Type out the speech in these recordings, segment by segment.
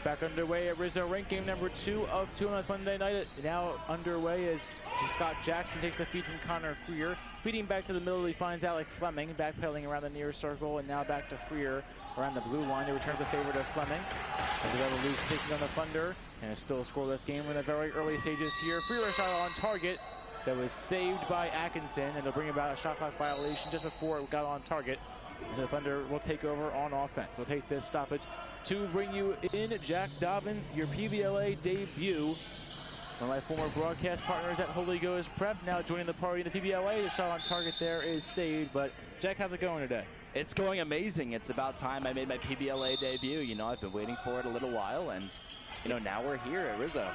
Back underway at Rizzo Rink, game number 2 of 2 on this Monday night. Now underway as Scott Jackson takes the feed from Connor Freer. Feeding back to the middle, he finds Alec Fleming, backpedaling around the near circle, and now back to Freer around the blue line. He returns the favor to Fleming. As the Revolution taking on the Thunder, and it's still a scoreless game in the very early stages here. Freer shot on target that was saved by Atkinson, and it'll bring about a shot clock violation just before it got on target. The Thunder will take over on offense. We'll take this stoppage to bring you in Jack Dobbins, your PBLA debut. One of my former broadcast partners at Holy Ghost Prep, now joining the party in the PBLA. The shot on target there is saved, but Jack, how's it going today? It's going amazing. It's about time I made my PBLA debut. You know, I've been waiting for it a little while, and, you know, now we're here at Rizzo.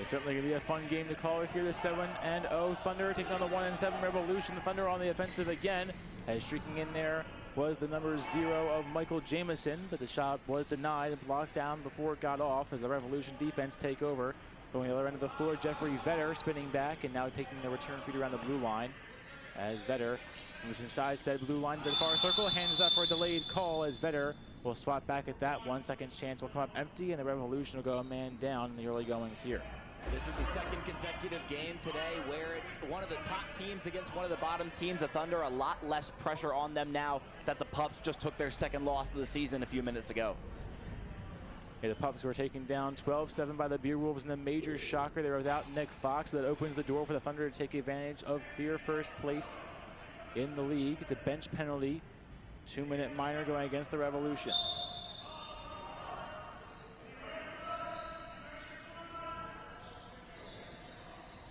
It's certainly going to be a fun game to call here. The 7-0 Thunder taking on the 1-7 Revolution. The Thunder on the offensive again, as streaking in there was the number 0 of Michael Jamison, but the shot was denied and blocked down before it got off as the Revolution defense take over. Going to the other end of the floor, Jeffrey Vetter spinning back and now taking the return feed around the blue line. As Vetter moves inside said blue line to the far circle, hands up for a delayed call as Vetter will swat back at that one. Second chance will come up empty and the Revolution will go a man down in the early goings here. This is the second consecutive game today where it's one of the top teams against one of the bottom teams. The Thunder, a lot less pressure on them now that the Pups just took their second loss of the season a few minutes ago. Okay, the Pups were taken down 12-7 by the Beerwolves in the major shocker. They're without Nick Fox, so that opens the door for the Thunder to take advantage of clear first place in the league. It's a bench penalty, 2-minute minor going against the Revolution.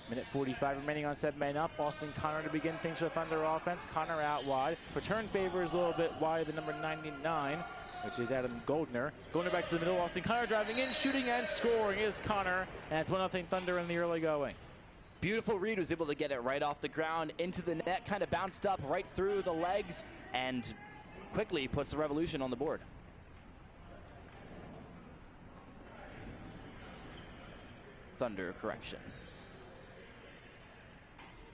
Minute 45 remaining on 7 men up. Austin Connor to begin things for the Thunder offense. Connor out wide. Return favor is a little bit wide, the number 99. which is Adam Goldner. Goldner back to the middle. Austin Connor driving in, shooting and scoring is Connor. And it's 1-0 Thunder in the early going. Beautiful read, was able to get it right off the ground into the net, kind of bounced up right through the legs, and quickly puts the Revolution on the board. Thunder correction.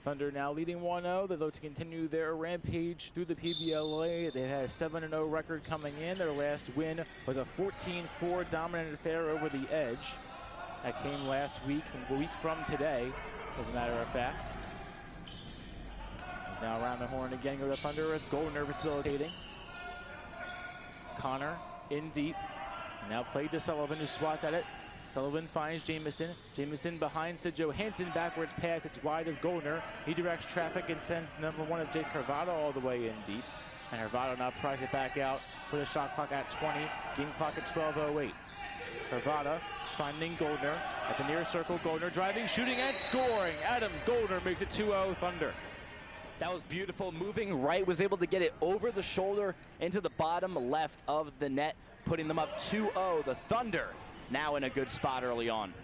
Thunder now leading 1-0. They look to continue their rampage through the PBLA. They had a 7-0 record coming in. Their last win was a 14-4 dominant affair over the Edge. That came last week, a week from today, as a matter of fact. He's now around the horn again. Go to Thunder with Goldner facilitating. Connor in deep. Now played to Sullivan, who swats at it. Sullivan finds Jamison. Jamison behind Sid Johansson. Backwards pass. It's wide of Goldner. He directs traffic and sends number 1 of Jake Hervado all the way in deep. And Hervado now pries it back out with a shot clock at 20. Game clock at 12:08. Hervado finding Goldner at the near circle. Goldner driving, shooting, and scoring. Adam Goldner makes it 2-0 Thunder. That was beautiful. Moving right, was able to get it over the shoulder into the bottom left of the net, putting them up 2-0. The Thunder now in a good spot early on.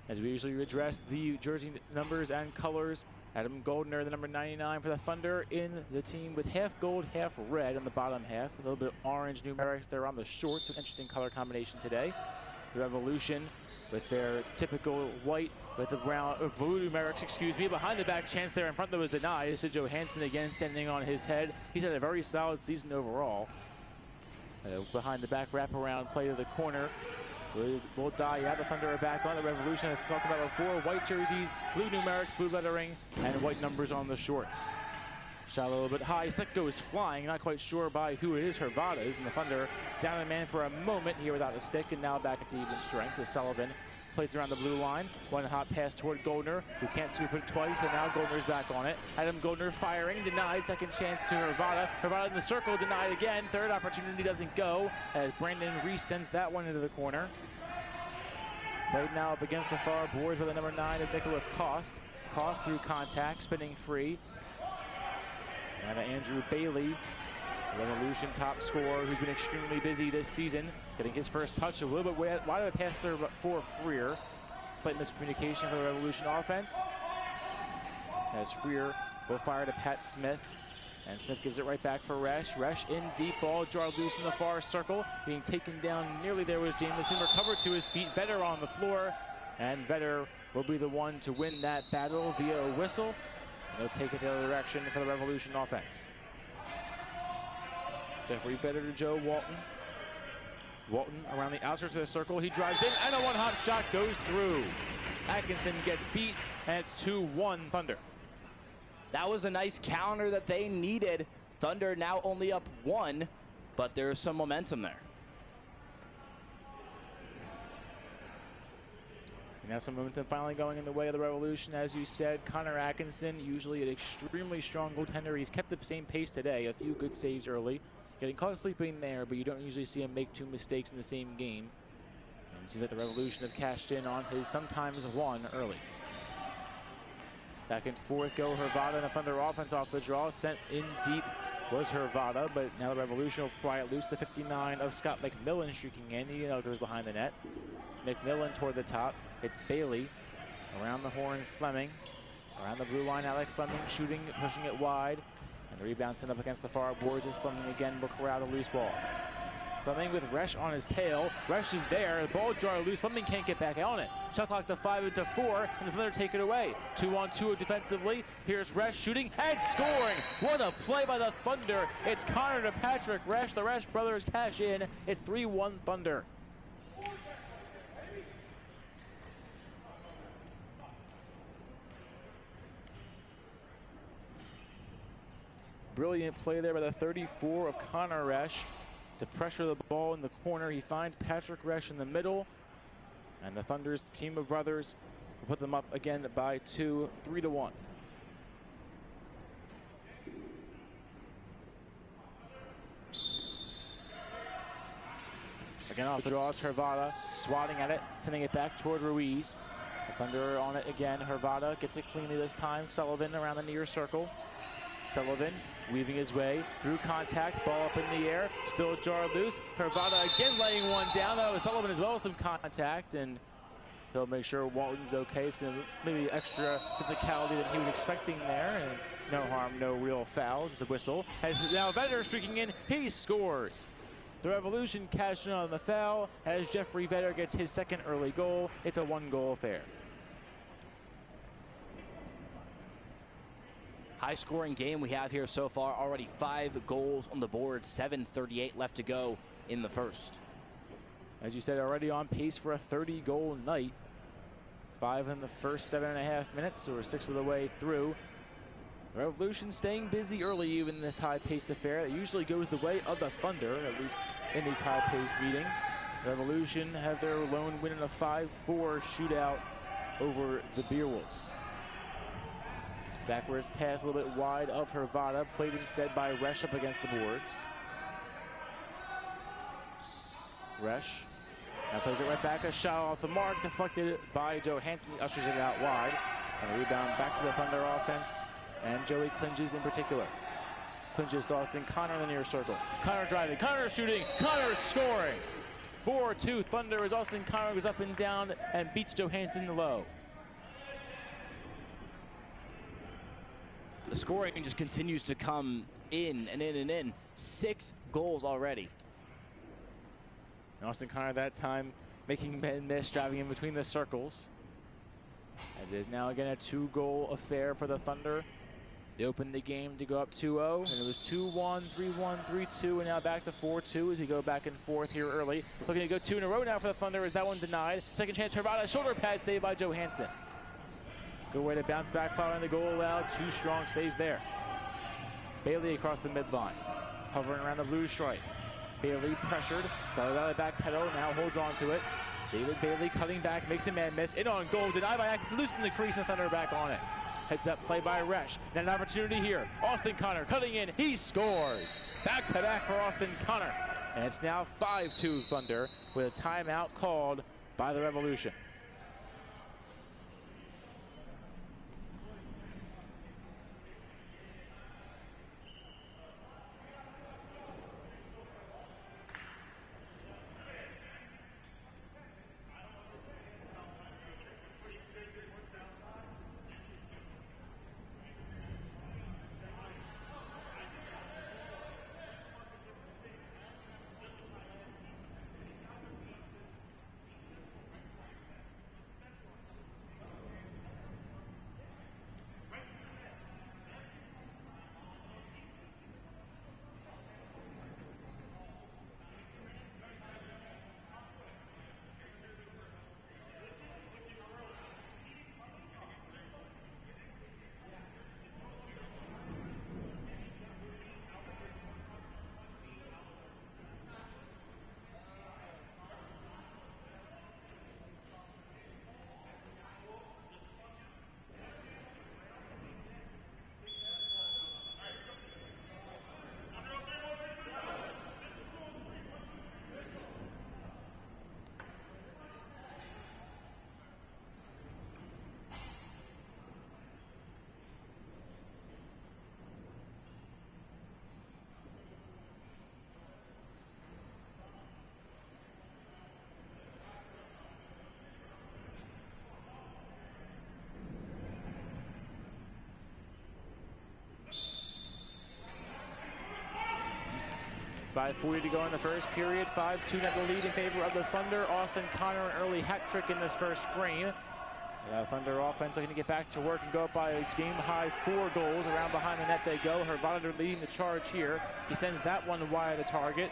As we usually address the jersey numbers and colors, Adam Goldner, the number 99 for the Thunder, in the team with half gold, half red on the bottom half. A little bit of orange numerics there on the shorts. An interesting color combination today. The Revolution with their typical white with the brown, blue numerics, excuse me. Behind the back chance there in front that was denied. Sid Johansson again standing on his head. He's had a very solid season overall. Behind the back wraparound play to the corner. Will die out. The Thunder are back on. The Revolution has talked about before. White jerseys, blue numerics, blue lettering, and white numbers on the shorts. Shot a little bit high. Set goes flying. Not quite sure by who it is. Hervada's, and the Thunder down a man for a moment here without the stick, and now back into even strength with Sullivan. Plays around the blue line. One hot pass toward Goldner, who can't scoop it twice, and now Goldner's back on it. Adam Goldner firing, denied. Second chance to Hervada. Hervada in the circle, denied again. Third opportunity doesn't go, as Brandon Reese sends that one into the corner. Played now up against the far boards with the number 9 of Nicholas Cost. Cost through contact, spinning free. And Andrew Bailey, Revolution top scorer, who's been extremely busy this season, getting his first touch a little bit wide of a pass there for Freer. Slight miscommunication for the Revolution offense. As Freer will fire to Pat Smith, and Smith gives it right back for Resch. Resch in deep, ball jarred loose in the far circle, being taken down nearly there was Jamison, recovered to his feet. Vetter on the floor, and Vetter will be the one to win that battle via a whistle. They'll take it the other direction for the Revolution offense. Jeffrey Vetter to Joe Walton. Walton around the outskirts of the circle. He drives in, and a one-hop shot goes through. Atkinson gets beat, and it's 2-1 Thunder. That was a nice counter that they needed. Thunder now only up 1, but there's some momentum there. Now some momentum finally going in the way of the Revolution. As you said, Connor Atkinson, usually an extremely strong goaltender. He's kept the same pace today. A few good saves early. Getting caught sleeping there, but you don't usually see him make 2 mistakes in the same game. And it seems like the Revolution have cashed in on his sometimes one early. Back and forth go Hervada, and the Thunder offense off the draw. Sent in deep was Hervada, but now the Revolution will pry it loose. The 59 of Scott McMillan streaking in. He goes behind the net. McMillan toward the top. It's Bailey. Around the horn, Fleming. Around the blue line, Alec Fleming shooting, pushing it wide. And the rebound sent up against the far boards as Fleming again will corral the loose ball. Fleming with Resch on his tail. Resch is there. The ball jar loose. Fleming can't get back on it. Shot clock to 5 into 4, and the Thunder take it away. 2-on-2 defensively. Here's Resch shooting and scoring. What a play by the Thunder. It's Connor to Patrick Resch. The Resch brothers cash in. It's 3-1 Thunder. Brilliant play there by the 34 of Connor Resch to pressure the ball in the corner. He finds Patrick Resch in the middle, and the Thunder's team of brothers will put them up again by 2, 3-1. Again off the draw, it's Hervada swatting at it, sending it back toward Ruiz. The Thunder on it again. Hervada gets it cleanly this time. Sullivan around the near circle. Sullivan weaving his way through contact, ball up in the air, still jarred loose. Hervada again laying one down. That was Sullivan as well with some contact, and he'll make sure Walton's okay. So maybe extra physicality than he was expecting there, and no harm, no real foul, just a whistle. As now Vetter streaking in, he scores. The Revolution cashing on the foul as Jeffrey Vetter gets his second early goal. It's a 1-goal affair. High-scoring game we have here so far. Already 5 goals on the board, 7:38 left to go in the first. As you said, already on pace for a 30-goal night. 5 in the first 7.5 minutes, so we're 6 of the way through. Revolution staying busy early even in this high-paced affair. It usually goes the way of the Thunder, at least in these high-paced meetings. Revolution have their lone win in a 5-4 shootout over the Beerwolves. Backwards pass a little bit wide of Hervada, played instead by Resch up against the boards. Resch now plays it right back, a shot off the mark, deflected by Johansson, ushers it out wide. And a rebound back to the Thunder offense, and Joey clinches in particular. Clinches to Austin Connor in the near circle. Connor driving, Connor shooting, Connor scoring! 4-2 Thunder as Austin Connor goes up and down and beats Johansson low. The scoring just continues to come in and in and in. 6 goals already. And Austin Connor that time making men miss, driving in between the circles. As it is now again a 2-goal affair for the Thunder. They opened the game to go up 2-0, and it was 2-1, 3-1, 3-2, and now back to 4-2 as we go back and forth here early. Looking to go 2 in a row now for the Thunder as that one denied. Second chance, Hervada, shoulder pad saved by Johansson. Good way to bounce back following the goal allowed. 2 strong saves there. Bailey across the midline, hovering around the blue stripe. Bailey pressured, followed out the back pedal, now holds on to it. David Bailey cutting back, makes a man miss. In on goal, denied by Atkins, loose in the crease, and Thunder back on it. Heads up play by Resch. Then an opportunity here. Austin Connor cutting in, he scores. Back to back for Austin Connor. And it's now 5-2 Thunder with a timeout called by the Revolution. .540 to go in the first period. 5-2 net the lead in favor of the Thunder. Austin Connor an early hat trick in this first frame. The Thunder offense looking to get back to work and go up by a game-high 4 goals. Around behind the net they go. Hervada leading the charge here. He sends that one wide of the target.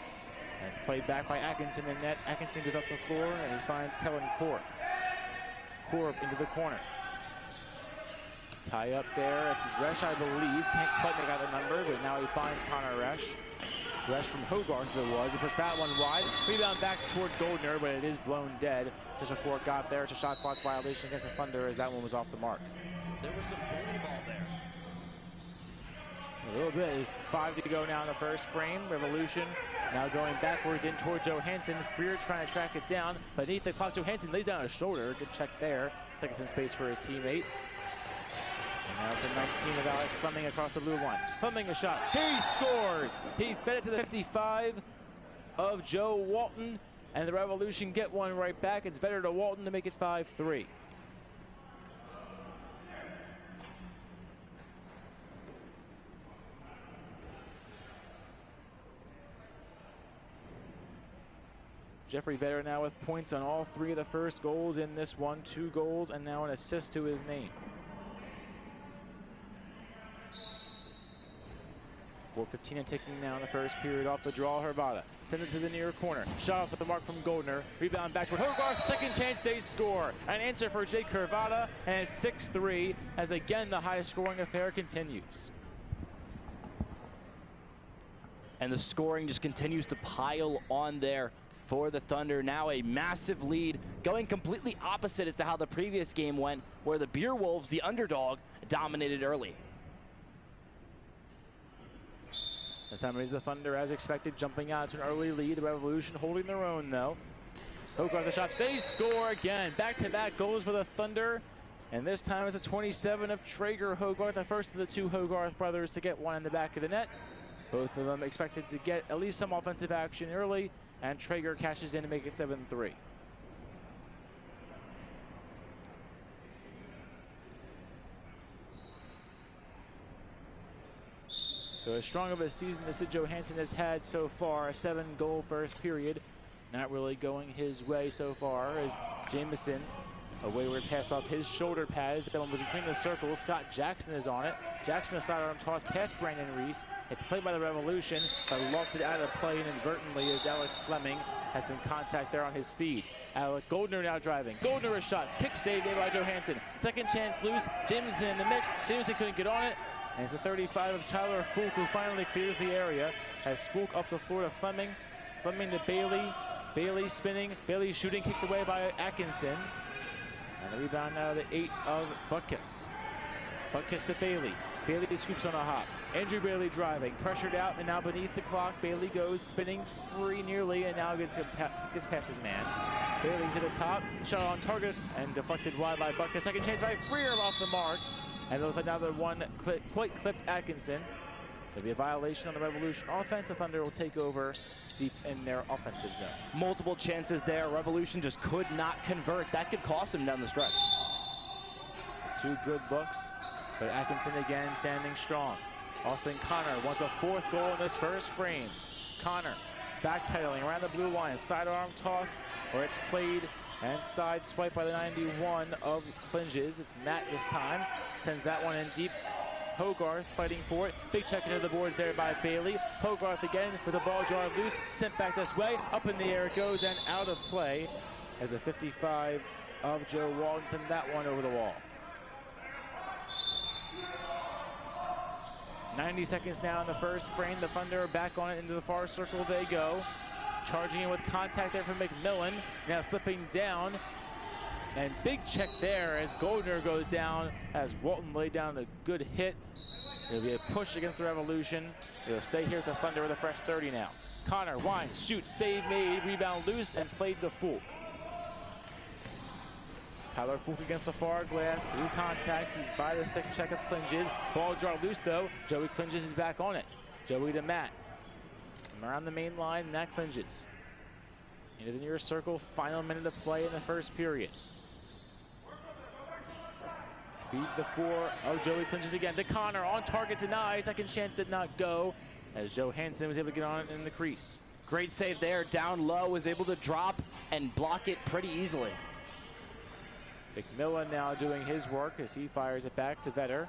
And it's played back by Atkinson in net. Atkinson goes up the floor and he finds Kellen Korb. Korb into the corner. Tie up there. It's Resch, I believe. Can't quite make out the number, but now he finds Connor Resch. Resch from Hogarth it was. He pushed that one wide. Rebound back toward Goldner, but it is blown dead just before it got there. It's a shot clock violation against the Thunder as that one was off the mark. There was some volleyball there. A little bit. There's 5 to go now in the first frame. Revolution now going backwards in toward Johansson. Freer trying to track it down. Beneath the clock, Johansson lays down a shoulder. Good check there. Taking some space for his teammate. And Now for 19 of Alex Fleming across the blue line. Fleming a shot. He scores! He fed it to the 55 of Joe Walton, and the Revolution get one right back. It's better to Walton to make it 5-3. Jeffrey Vetter now with points on all 3 of the first goals in this one. 2 goals and now an assist to his name. 4:15 and ticking now in the first period off the draw. Hervada sends it to the near corner. Shot off at the mark from Goldner. Rebound back toward Hogarth. Second chance, they score. An answer for Jake Hervada, and it's 6-3 as again the high scoring affair continues. And the scoring just continues to pile on there for the Thunder. Now a massive lead, going completely opposite as to how the previous game went, where the Beer Wolves, the underdog, dominated early. This time it is the Thunder, as expected, jumping out to an early lead. The Revolution holding their own, though. Hogarth the shot. They score again. Back-to-back goals for the Thunder. And this time it's a 27 of Traeger Hogarth, the first of the 2 Hogarth brothers to get one in the back of the net. Both of them expected to get at least some offensive action early, and Traeger cashes in to make it 7-3. So as strong of a season as Sid Johansson has had so far, a 7-goal first period, not really going his way so far, as Jamison, a wayward pass off his shoulder pads, that one was between the circles. Scott Jackson is on it. Jackson a sidearm toss past Brandon Reese. It's played by the Revolution, but locked it out of play inadvertently as Alex Fleming had some contact there on his feet. Alec Goldner now driving. Goldner a shot. Kick save made by Johansson. Second chance loose. Jamison in the mix. Jamison couldn't get on it. And it's a 35 of Tyler Fulk, who finally clears the area. Has Fulk up the floor to Fleming. Fleming to Bailey. Bailey spinning. Bailey shooting, kicked away by Atkinson. And the rebound now to 8 of Butkus. Butkus to Bailey. Bailey scoops on a hop. Andrew Bailey driving, pressured out, and now beneath the clock. Bailey goes spinning free nearly, and now gets past his man. Bailey to the top, shot on target, and deflected wide by Butkus. Second chance by Freer off the mark. And those are now the one quite clipped Atkinson. There'll be a violation on the Revolution offense. The Thunder will take over deep in their offensive zone. Multiple chances there. Revolution just could not convert. That could cost him down the stretch. 2 good looks, but Atkinson again standing strong. Austin Connor wants a 4th goal in this first frame. Connor backpedaling around the blue line. Sidearm toss, where it's played and side swipe by the 91 of Clinges. It's Matt this time. Sends that one in deep. Hogarth fighting for it. Big check into the boards there by Bailey. Hogarth again with the ball jarred loose. Sent back this way. Up in the air it goes and out of play as the 55 of Joe Walton sends that one over the wall. 90 seconds now in the first frame. The Thunder are back on it. Into the far circle they go. Charging in with contact there from McMillan. Now slipping down. And big check there as Goldner goes down, as Walton laid down a good hit. It'll be a push against the Revolution. It'll stay here at the Thunder with a fresh 30 now. Connor winds, shoots, save made, rebound loose, and played to Fulk. Tyler Fulk against the far glass, through contact. He's by the second check of Clinges. Ball drawn loose though. Joey Clinges is back on it. Joey to Matt. Around the main line, Matt Clinges. Into the near circle, final minute of play in the first period. Feeds the 4 of Joey Clinges again to Connor, on target, denied. Second chance did not go, as Johansson was able to get on it in the crease. Great save there, down low, was able to drop and block it pretty easily. McMillan now doing his work as he fires it back to Vetter.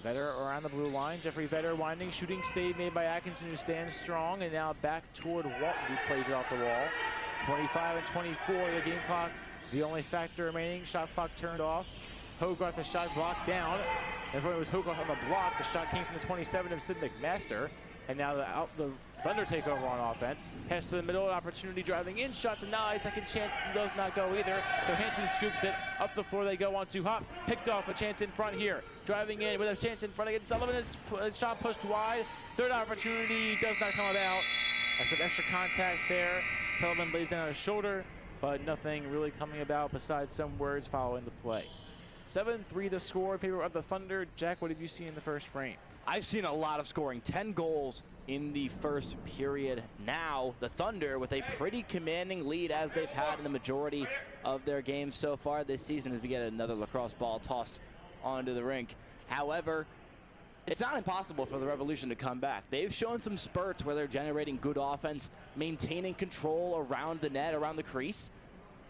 Vetter around the blue line. Jeffrey Vetter winding, shooting save made by Atkinson, who stands strong, and now back toward Walton, who plays it off the wall. 25 and 24, the game clock, the only factor remaining. Shot clock turned off. Hogarth, the shot blocked down. Everyone was Hogarth on the block. The shot came from the 27 of Sid McMaster. And now the Thunder take over on offense. Heads to the middle, an opportunity driving in. Shot denied. Second chance does not go either. So Hansen scoops it. Up the floor they go on 2 hops. Picked off, a chance in front here. Driving in with a chance in front again. Sullivan, a shot pushed wide. Third opportunity does not come about. That's some extra contact there. Sullivan lays down his shoulder, but nothing really coming about besides some words following the play. 7-3 the score in favor of the Thunder. Jack, what have you seen in the first frame? I've seen a lot of scoring. 10 goals in the first period. Now the Thunder with a pretty commanding lead as they've had in the majority of their games so far this season as we get another lacrosse ball tossed onto the rink. However, it's not impossible for the Revolution to come back. They've shown some spurts where they're generating good offense, maintaining control around the net, around the crease.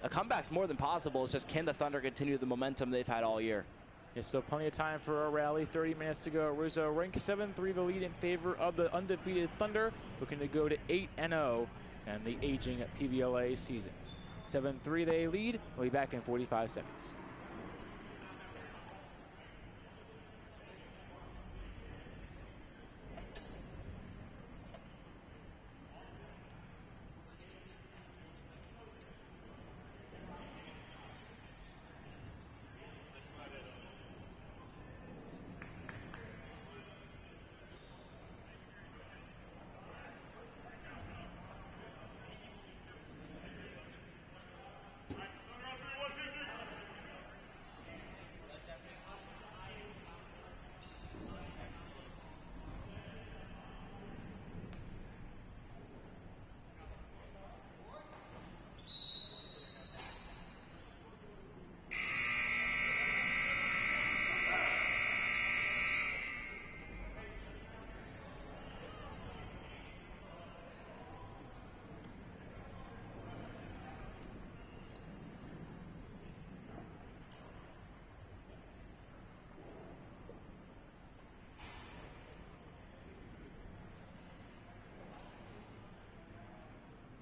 A comeback's more than possible. It's just, can the Thunder continue the momentum they've had all year? There's still plenty of time for a rally. 30 minutes to go at Rizzo Rink. 7-3 the lead in favor of the undefeated Thunder, looking to go to 8-0 and the aging PBLA season. 7-3 they lead. We'll be back in 45 seconds.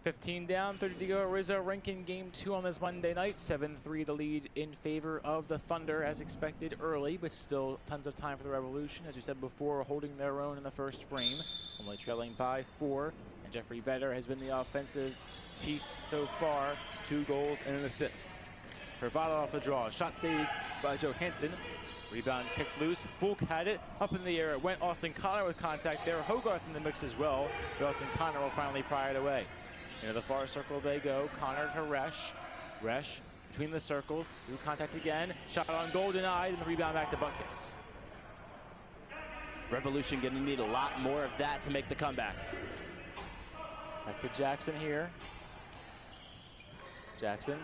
$15 down, 30 to go at Rizzo Rink in game 2 on this Monday night. 7-3 the lead in favor of the Thunder as expected early, but still tons of time for the Revolution. As we said before, holding their own in the first frame, only trailing by 4. And Jeffrey Vedder has been the offensive piece so far, 2 goals and an assist. Bravado off the draw, shot saved by Johansson. Rebound kicked loose, Fulk had it, up in the air it went. Austin Connor with contact there, Hogarth in the mix as well, but Austin Connor will finally pry it away. Into the far circle they go, Connor to Resch. Resch between the circles, through contact again, shot on goal denied, and the rebound back to Buckus. Revolution going to need a lot more of that to make the comeback. Back to Jackson here. Jackson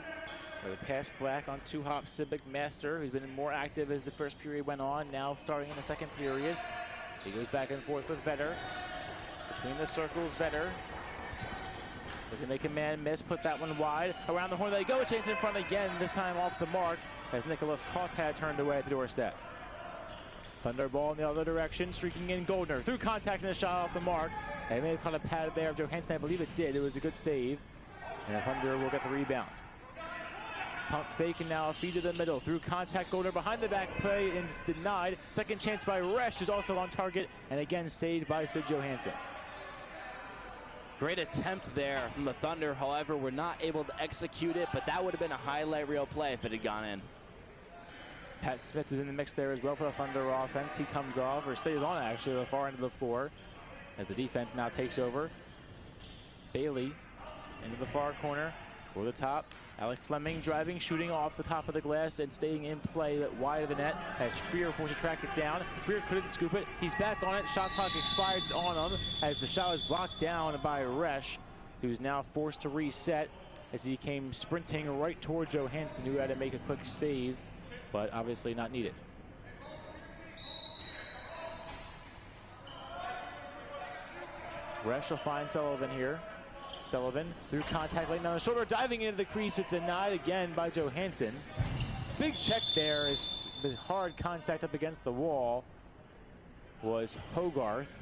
with a pass black on two-hop Civic Master, who's been more active as the first period went on, now starting in the second period. He goes back and forth with Vedder. Between the circles, Vedder. Looking to make a man miss, put that one wide. Around the horn they go, chase in front again, this time off the mark, as Nicholas Koth had turned away at the doorstep. Thunder ball in the other direction, streaking in Goldner. Through contact and a shot off the mark. They may have caught a pad there of Johansson, I believe it did. It was a good save. And the Thunder will get the rebounds. Pump fake and now a feed to the middle. Through contact, Goldner behind the back play and it's denied. Second chance by Resch, who's also on target, and again saved by Sid Johansson. Great attempt there from the Thunder, however, we're not able to execute it, but that would have been a highlight reel play if it had gone in. Pat Smith was in the mix there as well for the Thunder offense. He comes off, or stays on actually, the far end of the floor, as the defense now takes over. Bailey into the far corner, over the top. Alec Fleming driving, shooting off the top of the glass and staying in play, but wide of the net. As Freer forced to track it down. Freer couldn't scoop it. He's back on it. Shot clock expires on him as the shot was blocked down by Resch, who's now forced to reset as he came sprinting right toward Johansson, who had to make a quick save, but obviously not needed. Resch will find Sullivan here. Sullivan through contact late down the shoulder, diving into the crease. It's denied again by Johansson. Big check there as with hard contact up against the wall was Hogarth.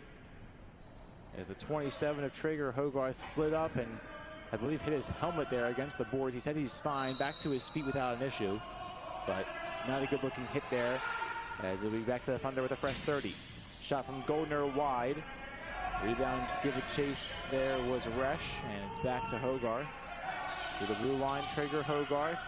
As the 27 of Traeger, Hogarth slid up and I believe hit his helmet there against the boards. He said he's fine, back to his feet without an issue, but not a good looking hit there as he'll be back to the Thunder with a fresh 30. Shot from Goldner wide. Rebound, give a chase there was Resch, and it's back to Hogarth. To the blue line, Traeger, Hogarth.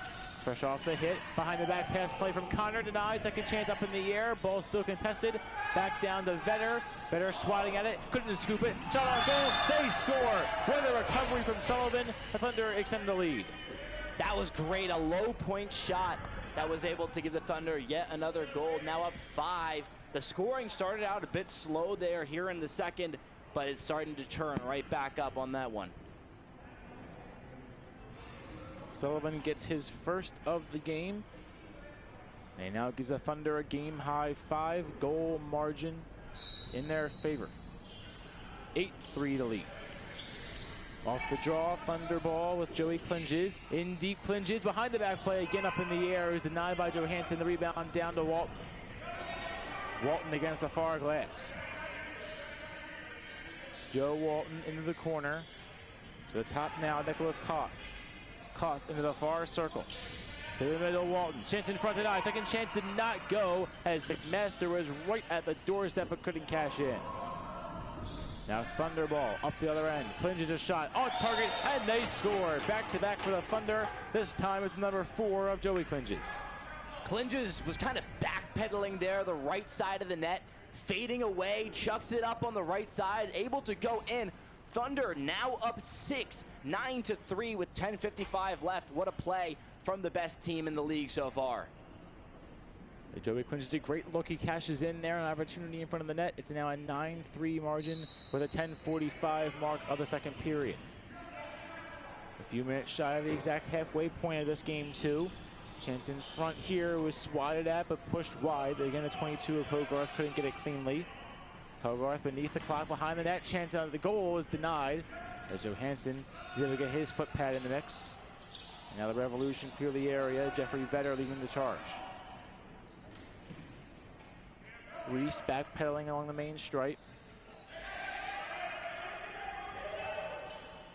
Fresh off the hit. Behind the back pass play from Connor, denied. Second chance up in the air. Ball still contested. Back down to Vedder. Vedder swatting at it. Couldn't scoop it. Shot on goal. They score. What a recovery from Sullivan. The Thunder extend the lead. That was great, a low point shot that was able to give the Thunder yet another goal. Now up 5. The scoring started out a bit slow there here in the second, but it's starting to turn right back up on that one. Sullivan gets his first of the game. And now gives the Thunder a game-high 5-goal margin in their favor. 8-3 to lead. Off the draw, Thunder ball with Joey Clinges. In deep, Clinges behind the back play, again up in the air. Is denied by Johansson. The rebound down to Walton. Walton against the far glass. Joe Walton into the corner. To the top now, Nicholas Cost. Cost into the far circle. To the middle, Walton. Chance in front tonight. Second chance did not go as McMaster was right at the doorstep but couldn't cash in. Now it's Thunder ball up the other end. Clinges a shot on target and they score. Back to back for the Thunder. This time it's number 4 of Joey Clinges. Clinges was kind of backpedaling there, the right side of the net, fading away, chucks it up on the right side, able to go in. Thunder now up 6, 9-3 with 10:55 left. What a play from the best team in the league so far. Joey Clinges a great look. He cashes in there, an opportunity in front of the net. It's now a 9-3 margin with a 10:45 mark of the second period. A few minutes shy of the exact halfway point of this game too. Chance in front here was swatted at but pushed wide. Again, the 22 of Hogarth couldn't get it cleanly. Hogarth beneath the clock behind the net. Chance on the goal was denied as Johansson is able to get his foot pad in the mix. And now the Revolution clear the area. Jeffrey Vedder leading the charge. Reese backpedaling along the main stripe.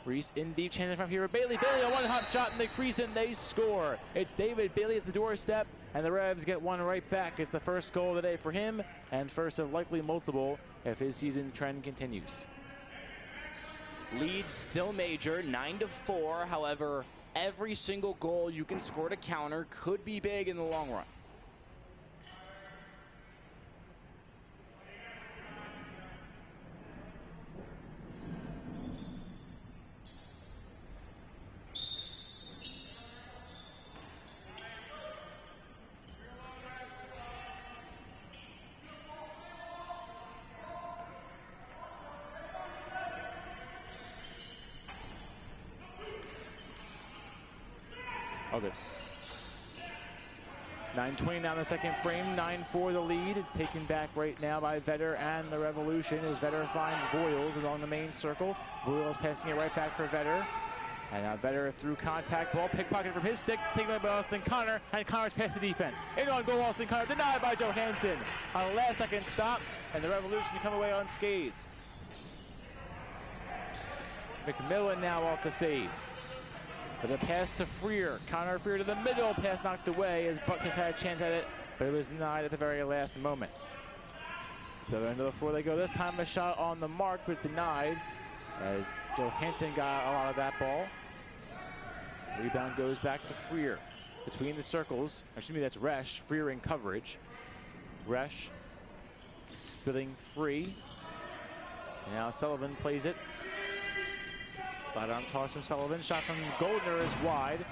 Reese in deep, chance in front here with Bailey. Bailey a one-hop shot in the crease and they score. It's David Bailey at the doorstep and the Revs get one right back. It's the first goal of the day for him and first of likely multiple if his season trend continues. Lead still major, 9-4. However, every single goal you can score to counter could be big in the long run. Okay. 9:20 now in the second frame, 9-4 the lead. It's taken back right now by Vedder and the Revolution as Vedder finds Voiles along the main circle. Voiles passing it right back for Vedder. And now Vedder through contact, ball pickpocketed from his stick, taken by Austin Connor, and Connor's past the defense. In on goal, Austin Connor, denied by Johansson. On a last second stop, and the Revolution come away unscathed. McMillan now off the save. With a pass to Freer. Connor Freer to the middle. Pass knocked away as Butkus had a chance at it, but it was denied at the very last moment. To the end of the floor they go. This time a shot on the mark, but denied as Johansson got a lot of that ball. Rebound goes back to Freer. Between the circles, excuse me, that's Resch. Freer in coverage. Resch splitting free. And now Sullivan plays it. Side arm toss from Sullivan. Shot from Goldner is wide.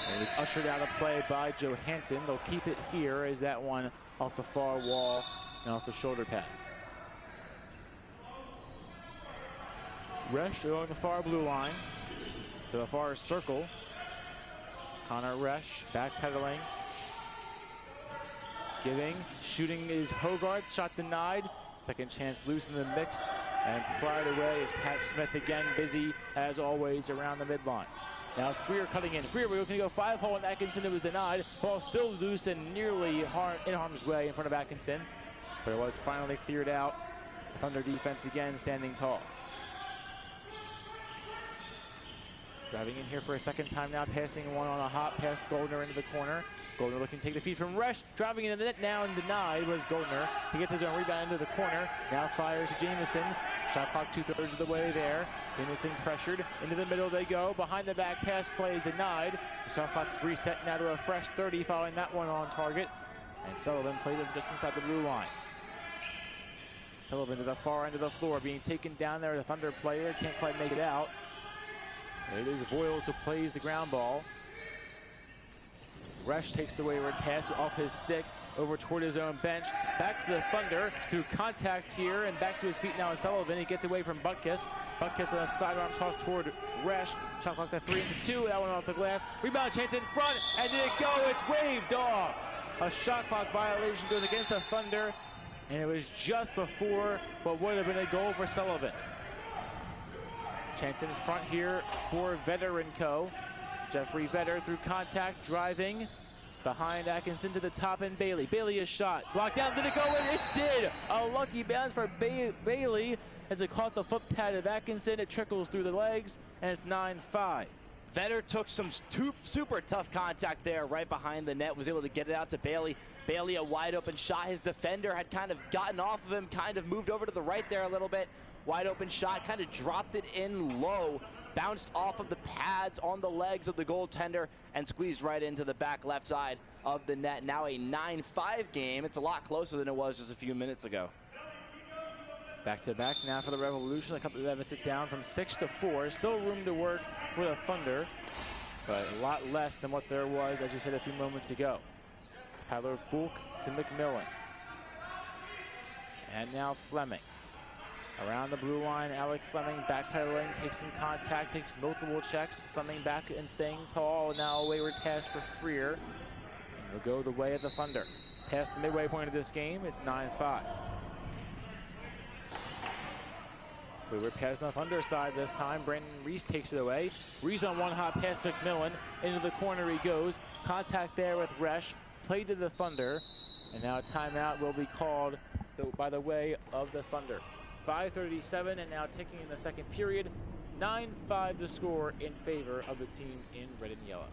And it was ushered out of play by Johansson. They'll keep it here as that one off the far wall and off the shoulder pad. Resch along the far blue line to the far circle. Connor Resch backpedaling. Giving. Shooting is Hogarth. Shot denied. Second chance loose in the mix. And pried away is Pat Smith again, busy as always around the midline. Now Freer cutting in. Freer, we're going to go 5-hole on Atkinson. It was denied. Ball still loose and nearly in harm's way in front of Atkinson. But it was finally cleared out. Thunder defense again standing tall. Driving in here for a second time now, passing one on a hop past Goldner into the corner. Goldner looking to take the feed from Resch. Driving into the net now and denied was Goldner. He gets his own rebound into the corner. Now fires to Jamison. Shot clock 2/3 of the way there. Jamison pressured. Into the middle they go. Behind the back pass play is denied. The shot clock's reset now to a fresh 30 following that one on target. And Sullivan plays it just inside the blue line. Sullivan to the far end of the floor being taken down there. The Thunder player can't quite make it out. It is Voiles who plays the ground ball. Resch takes the wayward pass off his stick over toward his own bench. Back to the Thunder through contact here, and back to his feet now is Sullivan. He gets away from Butkus. Butkus on a sidearm toss toward Resch. Shot clock to 3 and 2. That one off the glass. Rebound chance in front, and did it go? It's waved off. A shot clock violation goes against the Thunder, and it was just before what would have been a goal for Sullivan. Chance in front here for Vetter & Co. Jeffrey Vetter through contact, driving behind Atkinson to the top, and Bailey. Bailey is shot. Blocked down. Did it go in? It did. A lucky bounce for Bailey as it caught the foot pad of Atkinson. It trickles through the legs, and it's 9-5. Vetter took some super tough contact there right behind the net, was able to get it out to Bailey. Bailey, a wide open shot. His defender had kind of gotten off of him, kind of moved over to the right there a little bit. Wide open shot, kind of dropped it in low, bounced off of the pads on the legs of the goaltender and squeezed right into the back left side of the net. Now a 9-5 game. It's a lot closer than it was just a few minutes ago. Back to back now for the Revolution. A couple of them sit down from 6-4. Still room to work for the Thunder, but a lot less than what there was, as you said a few moments ago. Tyler Fulk to McMillan. And now Fleming. Around the blue line, Alec Fleming backpedaling, takes some contact, takes multiple checks. Fleming back and staying tall. Now a wayward pass for Freer. And will go the way of the Thunder. Past the midway point of this game, it's 9-5. Wayward pass on the Thunder side this time. Brandon Reese takes it away. Reese on one hot pass, McMillan. Into the corner he goes. Contact there with Resch. Played to the Thunder. And now a timeout will be called by the way of the Thunder. 5:37 and now ticking in the second period. 9-5 the score in favor of the team in red and yellow.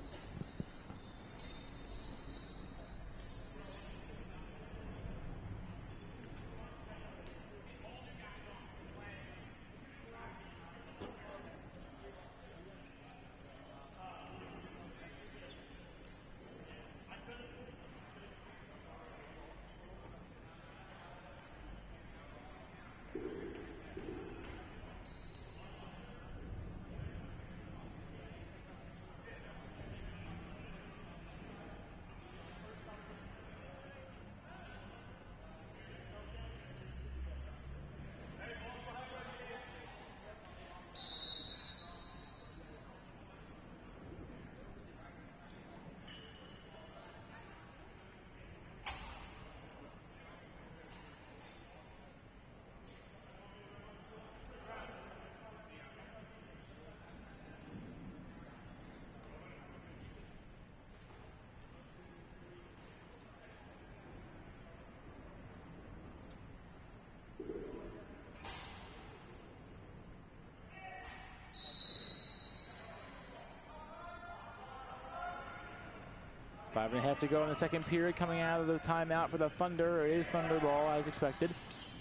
Five and a half to go in the second period. Coming out of the timeout for the Thunder. It is Thunder ball as expected.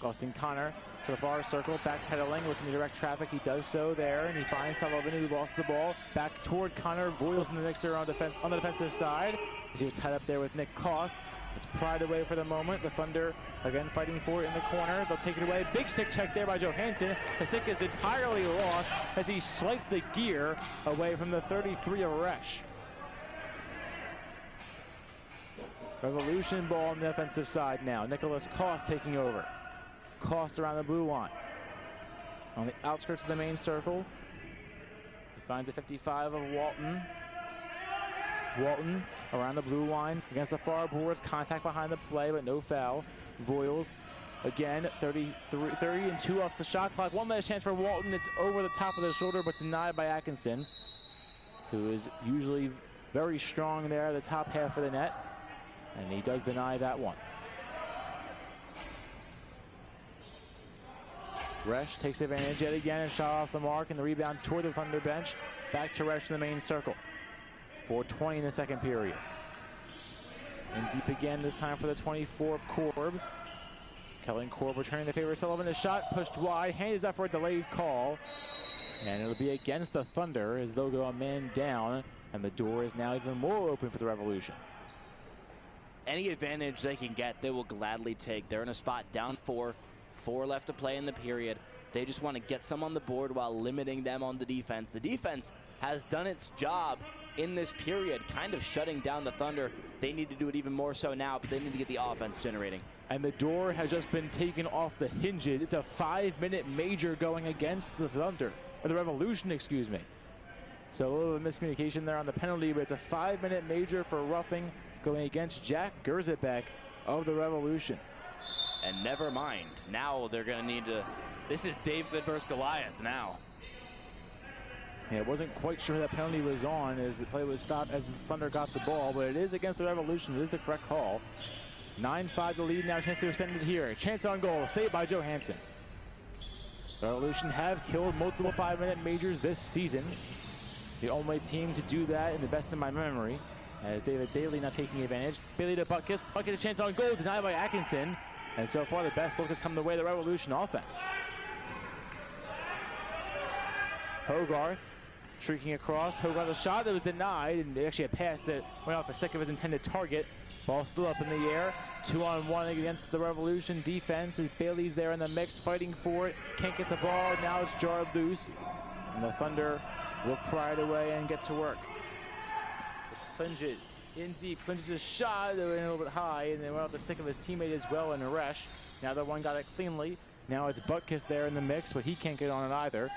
Austin Connor to the far circle, backpedaling, looking to direct traffic. He does so there, and he finds Sullivan, who lost the ball. Back toward Connor. Boyles in the mixer on the defensive side, as he was tied up there with Nick Cost. It's pried away for the moment. The Thunder again fighting for it in the corner. They'll take it away. Big stick check there by Johansson. The stick is entirely lost as he swiped the gear away from the 33 of Resch. Revolution ball on the offensive side now. Nicholas Cost taking over. Cost around the blue line. On the outskirts of the main circle. He finds a 55 of Walton. Walton around the blue line against the far boards. Contact behind the play, but no foul. Voiles again, 30 and 2 off the shot clock. One last chance for Walton. It's over the top of the shoulder, but denied by Atkinson, who is usually very strong there at the top half of the net. And he does deny that one. Resch takes advantage yet again and shot off the mark, and the rebound toward the Thunder bench. Back to Resch in the main circle. 4:20 in the second period. And deep again, this time for the 24 of Korb. Kellen Korb returning the favor of Sullivan. The shot pushed wide. Hand is up for a delayed call. And it'll be against the Thunder as they'll go a man down. And the door is now even more open for the Revolution. Any advantage they can get, they will gladly take. They're in a spot down 4 left to play in the period. They just want to get some on the board while limiting them on the defense. The defense has done its job in this period, kind of shutting down the Thunder. They need to do it even more so now, but they need to get the offense generating. And the door has just been taken off the hinges. It's a 5-minute major going against the Thunder, or the Revolution, excuse me. So a little bit of miscommunication there on the penalty, but it's a 5-minute major for roughing going against Jack Gerzebek of the Revolution. And never mind, now they're gonna need to, this is David versus Goliath now. Yeah, I wasn't quite sure that penalty was on as the play was stopped as the Thunder got the ball, but it is against the Revolution. It is the correct call. 9-5 the lead now, chance to extend it here. Chance on goal, saved by Johansson. The Revolution have killed multiple 5-minute majors this season. The only team to do that in the best of my memory, as David Bailey now taking advantage. Bailey to Butkus. Butkus a chance on goal, denied by Atkinson. And so far the best look has come the way of the Revolution offense. Hogarth streaking across. Hogarth a shot that was denied, and actually a pass that went off the stick of his intended target. Ball still up in the air. 2-on-1 against the Revolution defense as Bailey's there in the mix, fighting for it. Can't get the ball. Now it's jarred loose. And the Thunder will pry it away and get to work. It's Clinges in deep. Clinges a shot that went a little bit high, and then went off the stick of his teammate as well in Naresh. Now the one got it cleanly. Now it's Butkus there in the mix, but he can't get on it either.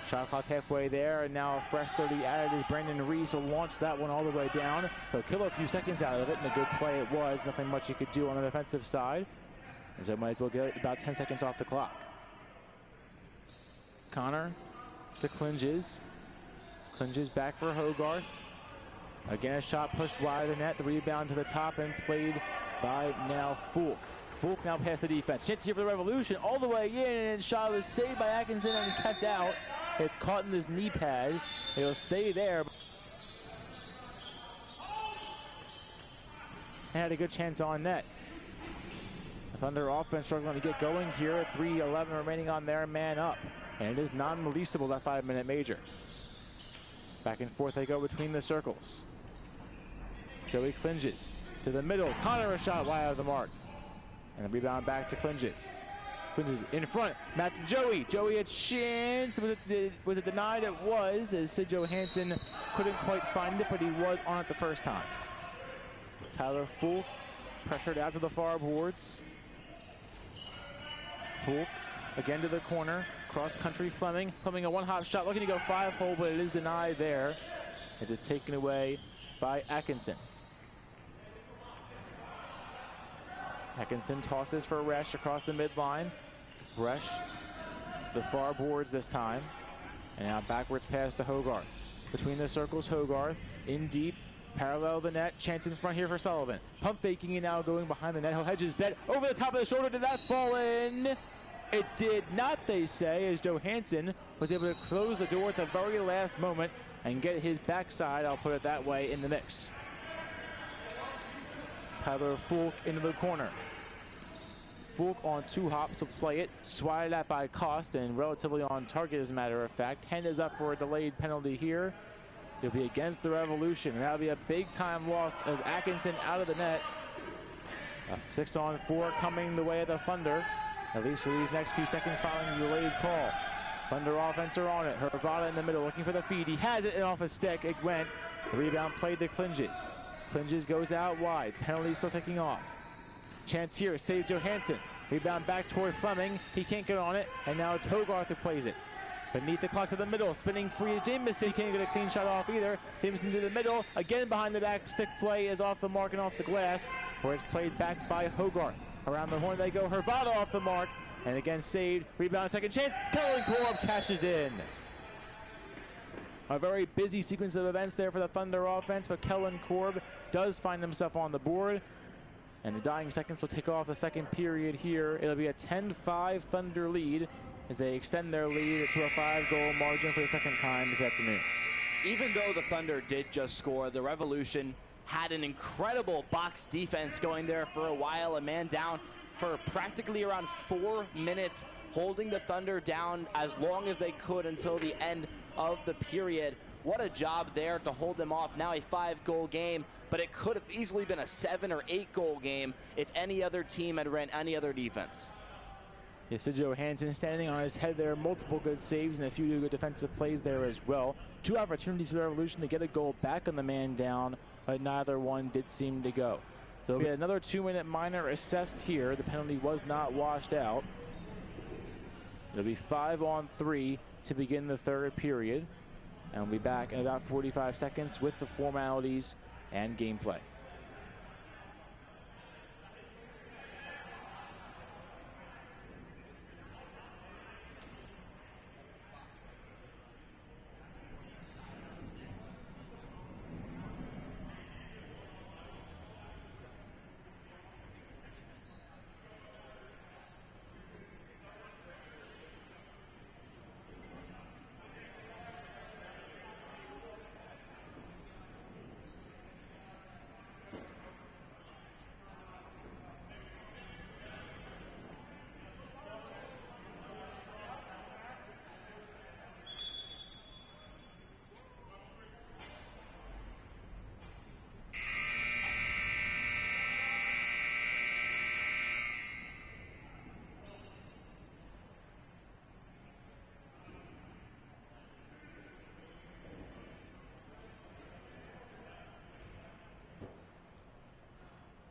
Shot clock halfway there, and now a fresh 30 added is Brandon Reese will launch that one all the way down. He'll kill a few seconds out of it, and a good play it was. Nothing much he could do on the defensive side. And so might as well get about 10 seconds off the clock. Connor to Clinges. Clinges back for Hogarth. Again, a shot pushed wide of the net. The rebound to the top and played by now Fulk. Fulk now past the defense. Chance here for the Revolution all the way in, and shot was saved by Atkinson and kept out. It's caught in his knee pad. It'll stay there. And had a good chance on net. The Thunder offense struggling to get going here. 3:11 remaining on their man up. And it is non-releasable, that 5-minute major. Back and forth they go between the circles. Joey Clinges to the middle. Connor a shot wide of the mark. And the rebound back to Clinges. Clinges in front. Matt to Joey. Joey a chance. Was it denied? It was, as Sid Johansson couldn't quite find it, but he was on it the first time. Tyler Fulk pressured out to the far boards. Fulk again to the corner. Cross country Fleming. Fleming a one-hop shot looking to go 5-hole, but it is denied there. It is taken away by Atkinson. Atkinson tosses for Resch across the midline. Resch to the far boards this time. And now backwards pass to Hogarth. Between the circles, Hogarth in deep, parallel the net. Chance in front here for Sullivan. Pump faking and now going behind the net. He'll hedge his bet over the top of the shoulder. Did that fall in? It did not, they say, as Johansson was able to close the door at the very last moment and get his backside, I'll put it that way, in the mix. Tyler Fulk into the corner. Fulk on 2 hops will play it, swatted at by Cost, and relatively on target as a matter of fact. Hand is up for a delayed penalty here. It'll be against the Revolution, and that'll be a big-time loss as Atkinson out of the net. A 6-on-4 coming the way of the Thunder, at least for these next few seconds following the delayed call. Thunder offense are on it. Hervada in the middle looking for the feed. He has it, and off a stick it went. The rebound played to Clinges. Clinges goes out wide. Penalty still ticking off. Chance here, save Johansson. Rebound back toward Fleming. He can't get on it, and now it's Hogarth who plays it. Beneath the clock to the middle, spinning free is Jameson. He can't get a clean shot off either. Jameson to the middle, again behind the back stick play is off the mark and off the glass, where it's played back by Hogarth. Around the horn they go, Hervada off the mark, and again saved. Rebound, second chance. Kellen Korb cashes in. A very busy sequence of events there for the Thunder offense, but Kellen Korb does find himself on the board. And the dying seconds will take off the second period here. It'll be a 10-5 Thunder lead as they extend their lead to a 5-goal margin for the second time this afternoon. Even though the Thunder did just score, the Revolution had an incredible box defense going there for a while. A man down for practically around 4 minutes, holding the Thunder down as long as they could until the end of the period. What a job there to hold them off. Now a 5-goal game, but it could have easily been a 7 or 8 goal game if any other team had ran any other defense. Yes, Johansson standing on his head there. Multiple good saves and a few good defensive plays there as well. 2 opportunities for the Revolution to get a goal back on the man down, but neither one did seem to go. So we had another 2-minute minor assessed here. The penalty was not washed out. It'll be 5-on-3 to begin the third period. And we'll be back in about 45 seconds with the formalities and gameplay.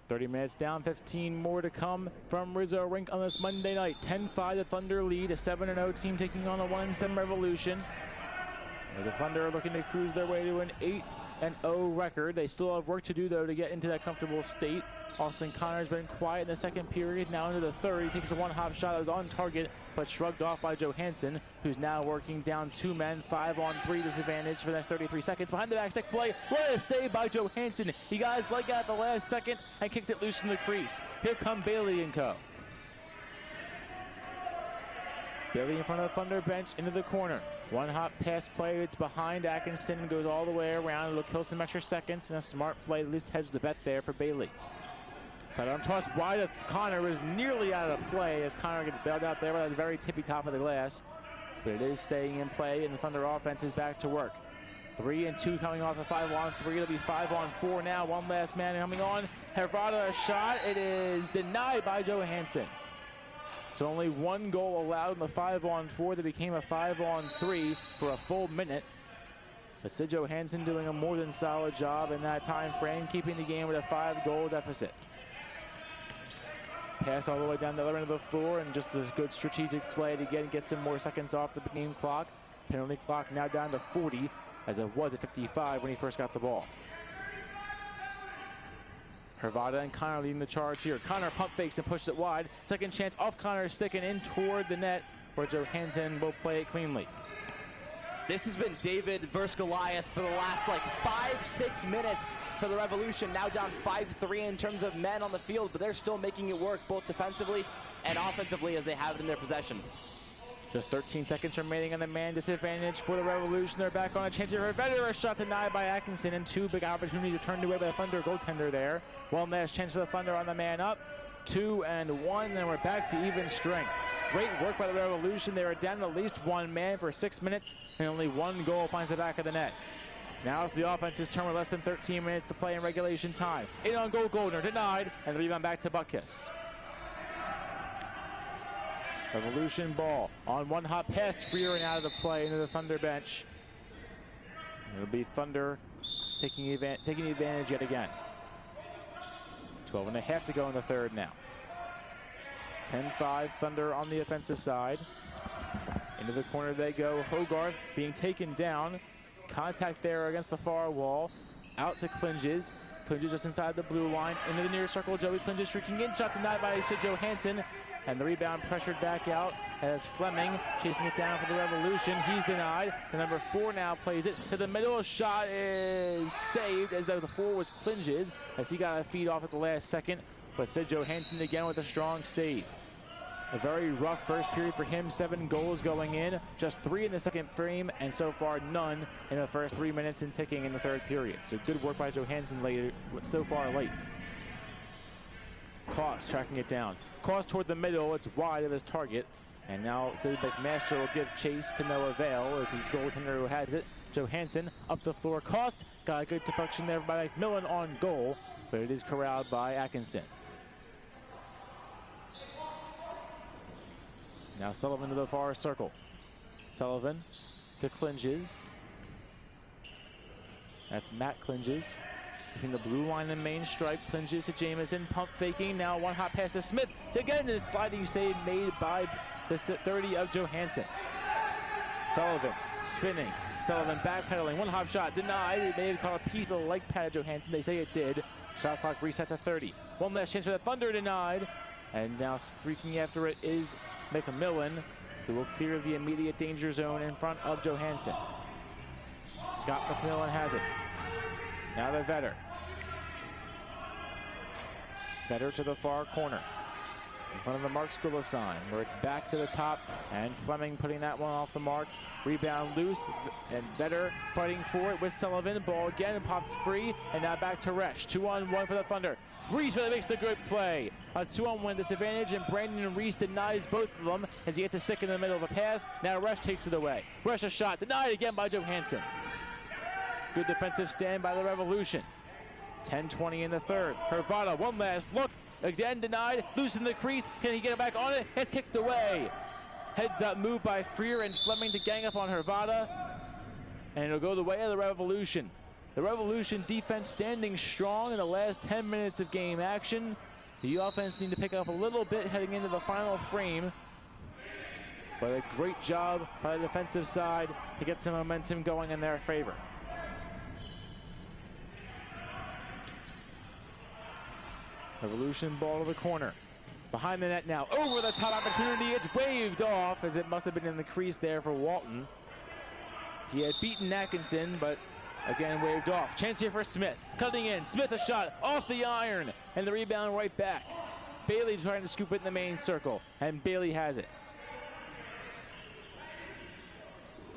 "30 minutes down, 15 more to come from Rizzo Rink on this Monday night. 10-5 the Thunder lead, a 7-0 team taking on a 1-7 Revolution. The Thunder are looking to cruise their way to an 8-0 record. They still have work to do, though, to get into that comfortable state. Austin Connor's been quiet in the second period. Now into the third, he takes a one-hop shot that was on target, but shrugged off by Johansson, who's now working down 2 men. 5-on-3 disadvantage for the next 33 seconds. Behind the back stick play, what a save by Johansson. He got his leg out at the last second and kicked it loose in the crease. Here come Bailey and co. Bailey in front of the Thunder bench into the corner. One-hop pass play, it's behind Atkinson, goes all the way around. It'll kill some extra seconds, and a smart play at least hedged the bet there for Bailey. Sidearm toss wide of Connor was nearly out of play as Connor gets bailed out there at the very tippy top of the glass. But it is staying in play, and the Thunder offense is back to work. 3 and 2 coming off the 5-on-3. It'll be 5-on-4 now. One last man coming on. Hervada a shot. It is denied by Johansson. So only 1 goal allowed in the 5-on-4 that became a 5-on-3 for a full minute. But Sid Johansson doing a more than solid job in that time frame, keeping the game with a 5-goal deficit. Pass all the way down the other end of the floor, and just a good strategic play to get some more seconds off the game clock. Penalty clock now down to 40, as it was at 55 when he first got the ball. Hervada and Connor leading the charge here. Connor pump fakes and pushes it wide. Second chance off Connor's stick and in toward the net, where Johansson will play it cleanly. This has been David versus Goliath for the last like 5-6 minutes for the Revolution. Now down 5-3 in terms of men on the field, but they're still making it work both defensively and offensively as they have it in their possession. Just 13 seconds remaining on the man disadvantage for the Revolution. They're back on a chance here. A shot denied by Atkinson, and 2 big opportunities are turned away by the Thunder goaltender there. One last chance for the Thunder on the man up. 2 and 1, and we're back to even strength. Great work by the Revolution. They were down at least 1 man for 6 minutes, and only 1 goal finds the back of the net. Now it's the offense's turn with less than 13 minutes to play in regulation time. 8 on goal, Goldner denied, and the rebound back to Butkus. Revolution ball on one-hop pass, freer and out of the play into the Thunder bench. It'll be Thunder taking advantage yet again. 12 and a half to go in the third now. 10-5 Thunder on the offensive side. Into the corner they go. Hogarth being taken down. Contact there against the far wall. Out to Clinges. Clinges just inside the blue line. Into the near circle. Joey Clinges streaking in. Shot denied by Sid Johansson. And the rebound pressured back out as Fleming chasing it down for the Revolution. He's denied. The number 4 now plays it to the middle. Shot is saved as though the 4 was Clinges as he got a feed off at the last second. But Sid Johansson again with a strong save. A very rough first period for him. 7 goals going in, just 3 in the second frame, and so far none in the first 3 minutes and ticking in the third period. So good work by Johansson later, so far late. Koss tracking it down. Koss toward the middle, it's wide of his target. And now Sid McMaster will give chase to no avail as his goaltender who has it. Johansson up the floor. Koss got a good deflection there by McMillan on goal, but it is corralled by Atkinson. Now Sullivan to the far circle. Sullivan to Clinges. That's Matt Clinges. Between the blue line and main stripe, Clinges to Jamison, pump faking. Now one hot pass to Smith to get a sliding save made by the 30 of Johansson. Sullivan spinning. Sullivan backpedaling. One hop shot denied. It may have caught a piece of the leg pad of Johansson. They say it did. Shot clock reset to 30. One last chance for the Thunder, denied. And now streaking after it is McMillan, who will clear the immediate danger zone in front of Johansson. Scott McMillan has it. Now the Vetter. Vetter to the far corner. In front of the Mark Skrilla sign, where it's back to the top, and Fleming putting that one off the mark. Rebound loose, and Vetter fighting for it with Sullivan. Ball again, popped free, and now back to Resch. 2-on-1 for the Thunder. Reese makes the good play. A 2-on-1 disadvantage, and Brandon Reese denies both of them as he gets a stick in the middle of the pass. Now Resch takes it away. Resch a shot, denied again by Johansson. Good defensive stand by the Revolution. 10-20 in the third. Hervada, one last look. Again denied, loose in the crease. Can he get it back on it? It's kicked away. Heads up move by Freer and Fleming to gang up on Hervada. And it'll go the way of the Revolution. The Revolution defense standing strong in the last 10 minutes of game action. The offense need to pick up a little bit heading into the final frame. But a great job by the defensive side to get some momentum going in their favor. Revolution ball to the corner. Behind the net now. Over the top opportunity. It's waved off as it must have been in the crease there for Walton. He had beaten Atkinson, but again waved off. Chance here for Smith. Cutting in. Smith a shot off the iron. And the rebound right back. Bailey trying to scoop it in the main circle. And Bailey has it.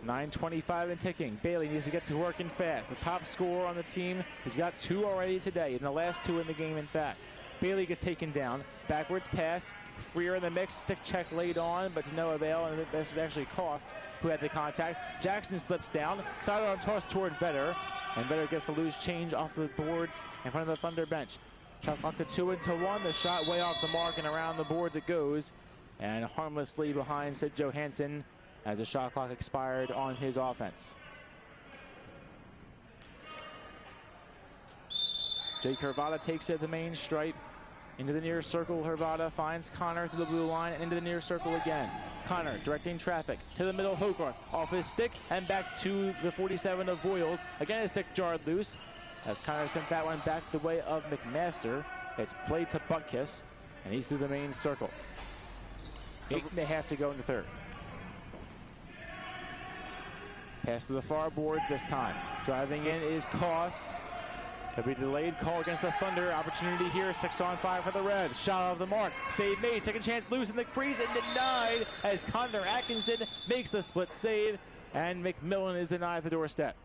9:25 and ticking. Bailey needs to get to work and fast. The top scorer on the team. He's got 2 already today, and the last 2 in the game, in fact. Bailey gets taken down. Backwards pass. Freer in the mix. Stick check laid on, but to no avail, and this was actually Cost who had the contact. Jackson slips down. Sidearm toss toward Vetter, and Vetter gets the loose change off the boards in front of the Thunder bench. Shot clock to 2-1. The shot way off the mark, and around the boards it goes. And harmlessly behind Sid Johansson as the shot clock expired on his offense. Jake Hervada takes it to the main stripe. Into the near circle, Hervada finds Connor through the blue line and into the near circle again. Connor directing traffic to the middle, Hogarth off his stick and back to the 47 of Voiles. Again, his stick jarred loose as Connor sent that one back the way of McMaster. It's played to Butkus, and he's through the main circle. 8.5 to go in the third. Pass to the far board this time. Driving in is Cost. There'll be a delayed call against the Thunder. Opportunity here, 6-on-5 for the Revs. Shot off the mark. Save made. Second chance loose in the crease and denied as Connor Atkinson makes the split save. And McMillan is denied the doorstep.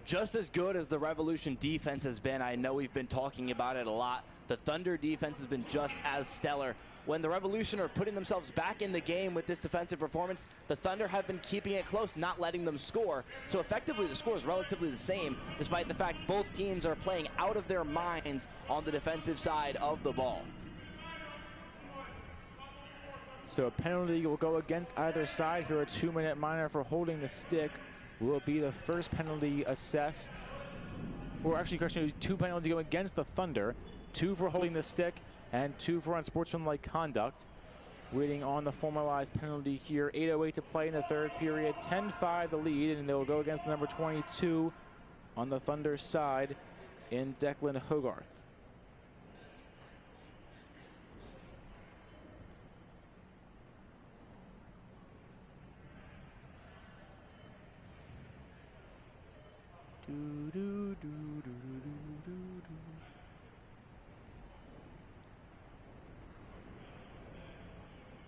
Just as good as the Revolution defense has been, I know we've been talking about it a lot, the Thunder defense has been just as stellar. When the Revolution are putting themselves back in the game with this defensive performance, the Thunder have been keeping it close, not letting them score. So effectively, the score is relatively the same, despite the fact both teams are playing out of their minds on the defensive side of the ball. So a penalty will go against either side here. A 2-minute minor for holding the stick will be the first penalty assessed. Or actually, question, 2 penalties go against the Thunder. 2 for holding the stick and 2 for unsportsmanlike conduct. Waiting on the formalized penalty here. 8:08 to play in the third period. 10-5 the lead, and they will go against the number 22 on the Thunder side in Declan Hogarth. Do, do, do, do, do, do, do.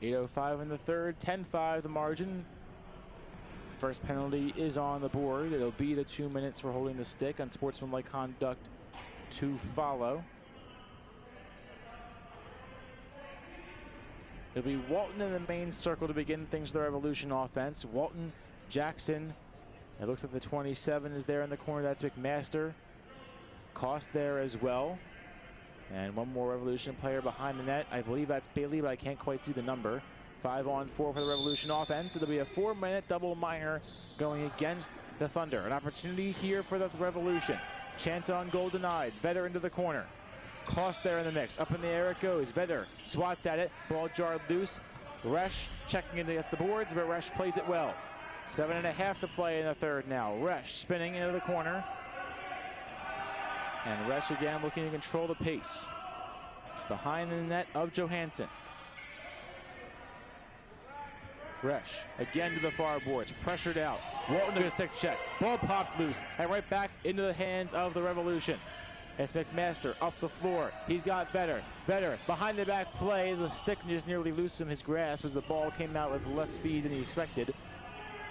8:05 in the third, 10-5 the margin. First penalty is on the board. It'll be the 2 minutes for holding the stick. Unsportsmanlike conduct to follow. It'll be Walton in the main circle to begin things for the Revolution offense. Walton, Jackson. It looks like the 27 is there in the corner. That's McMaster. Cost there as well. And one more Revolution player behind the net. I believe that's Bailey, but I can't quite see the number. 5-on-4 for the Revolution offense. It'll be a 4-minute double minor going against the Thunder. An opportunity here for the Revolution. Chance on goal denied. Vetter into the corner. Cost there in the mix. Up in the air it goes. Vetter swats at it. Ball jarred loose. Resch checking in against the boards, but Resch plays it well. 7.5 to play in the third now. Resch spinning into the corner. And Resch again looking to control the pace. Behind the net of Johansson. Resch again to the far boards, pressured out. Walton to a stick check. Ball popped loose and right back into the hands of the Revolution. It's McMaster up the floor. He's got Vetter. Vetter behind the back play. The stick just nearly loose from his grasp as the ball came out with less speed than he expected.